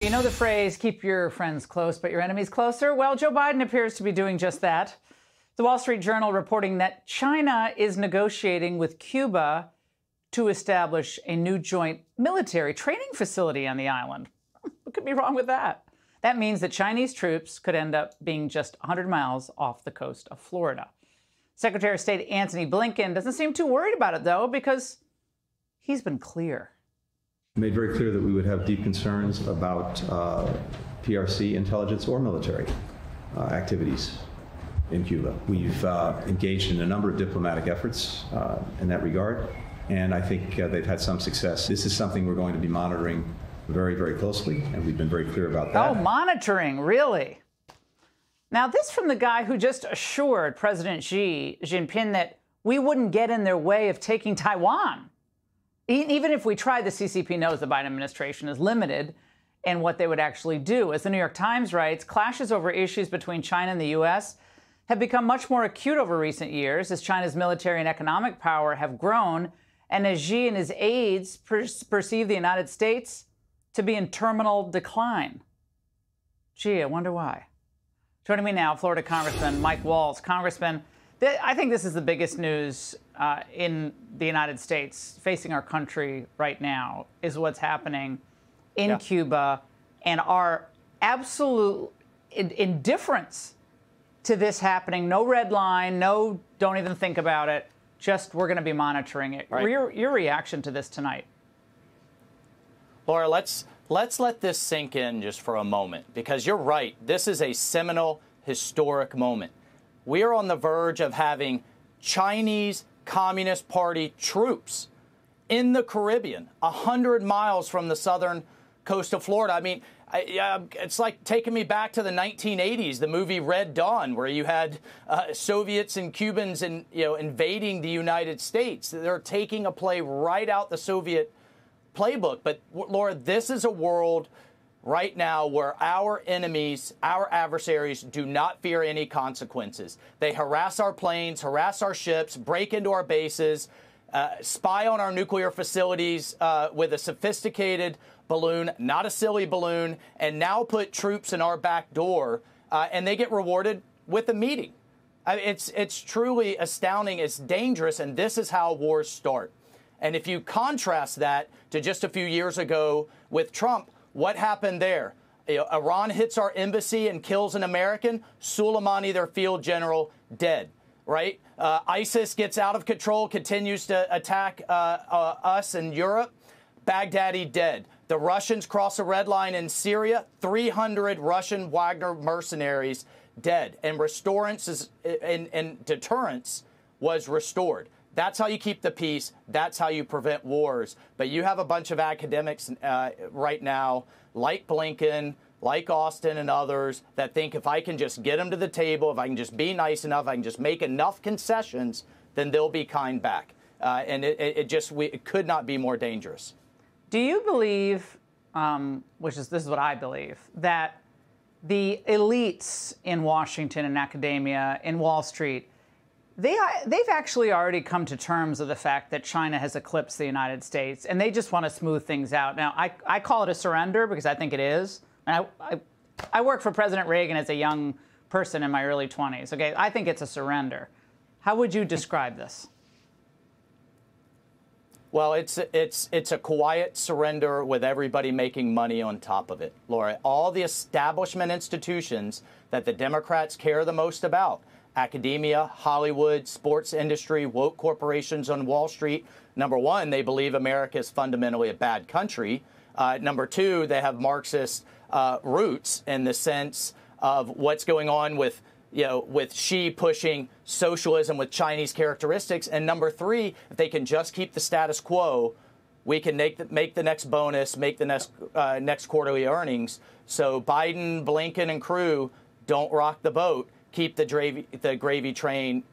You know the phrase, keep your friends close, but your enemies closer? Well, Joe Biden appears to be doing just that. The Wall Street Journal reporting that China is negotiating with Cuba to establish a new joint military training facility on the island. What could be wrong with that? That means that Chinese troops could end up being just 100 miles off the coast of Florida. Secretary of State Antony Blinken doesn't seem too worried about it, though, because he's been clear. Made very clear that we would have deep concerns about PRC intelligence or military activities in Cuba. We've engaged in a number of diplomatic efforts in that regard, and I think they've had some success. This is something we're going to be monitoring very, very closely, and we've been very clear about that. Oh, monitoring, really? Now, this from the guy who just assured President Xi Jinping that we wouldn't get in their way of taking Taiwan. Even if we tried, the CCP knows the Biden administration is limited in what they would actually do. As the New York Times writes, clashes over issues between China and the U.S. have become much more acute over recent years as China's military and economic power have grown, and as Xi and his aides perceive the United States to be in terminal decline. Gee, I wonder why. Joining me now, Florida Congressman Mike Waltz. Congressman, I think this is the biggest news in the United States facing our country right now is what's happening in Cuba and our absolute indifference to this happening. No red line, no don't even think about it. Just we're going to be monitoring it. Right. Your reaction to this tonight? Laura, let's let this sink in just for a moment, because you're right. This is a seminal, historic moment. We are on the verge of having Chinese Communist Party troops in the Caribbean, 100 miles from the southern coast of Florida. I mean, it's like taking me back to the 1980s, the movie Red Dawn, where you had Soviets and Cubans invading the United States. They're taking a play right out the Soviet playbook. But, Laura, this is a world right now where our enemies, our adversaries, do not fear any consequences. They harass our planes, harass our ships, break into our bases, spy on our nuclear facilities with a sophisticated balloon, not a silly balloon, and now put troops in our back door, and they get rewarded with a meeting. It's truly astounding. It's dangerous, and this is how wars start. And if you contrast that to just a few years ago with Trump, what happened there? Iran hits our embassy and kills an American. Soleimani, their field general, dead. Right? ISIS gets out of control, continues to attack us in Europe. Baghdadi dead. The Russians cross a red line in Syria. 300 Russian Wagner mercenaries dead. And deterrence was restored. That's how you keep the peace. That's how you prevent wars. But you have a bunch of academics right now, like Blinken, like Austin and others, that think if I can just get them to the table, if I can just be nice enough, I can just make enough concessions, then they'll be kind back. And it could not be more dangerous. Do you believe, this is what I believe, that the elites in Washington and academia, in Wall Street, they've actually already come to terms with the fact that China has eclipsed the United States, and they just want to smooth things out? Now, I call it a surrender because I think it is. And I worked for President Reagan as a young person in my early 20s. Okay, I think it's a surrender. How would you describe this? Well, it's a quiet surrender with everybody making money on top of it, Laura. All the establishment institutions that the Democrats care the most about, academia, Hollywood, sports industry, woke corporations on Wall Street. Number one, they believe America is fundamentally a bad country. Number two, they have Marxist roots in the sense of what's going on with Xi pushing socialism with Chinese characteristics. And number three, if they can just keep the status quo, we can make the next bonus, make the next quarterly earnings. So Biden, Blinken, and crew don't rock the boat. Keep the gravy train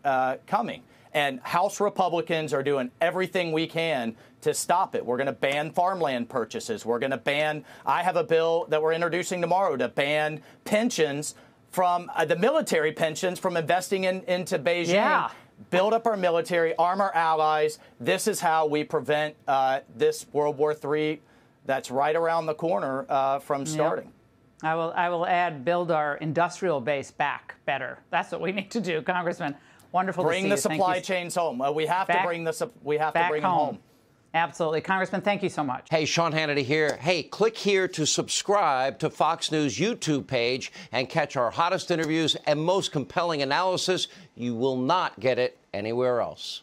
coming. And House Republicans are doing everything we can to stop it. We're going to ban farmland purchases. We're going to ban, I have a bill that we're introducing tomorrow to ban pensions from the military pensions from investing into Beijing. Yeah. Build up our military, arm our allies. This is how we prevent this World War III that's right around the corner from starting. Yep. I will add, build our industrial base back better. That's what we need to do, Congressman. Wonderful to see you. Bring the supply chains home. We have to bring them home. Absolutely. Congressman, thank you so much. Hey, Sean Hannity here. Hey, click here to subscribe to Fox News YouTube page and catch our hottest interviews and most compelling analysis. You will not get it anywhere else.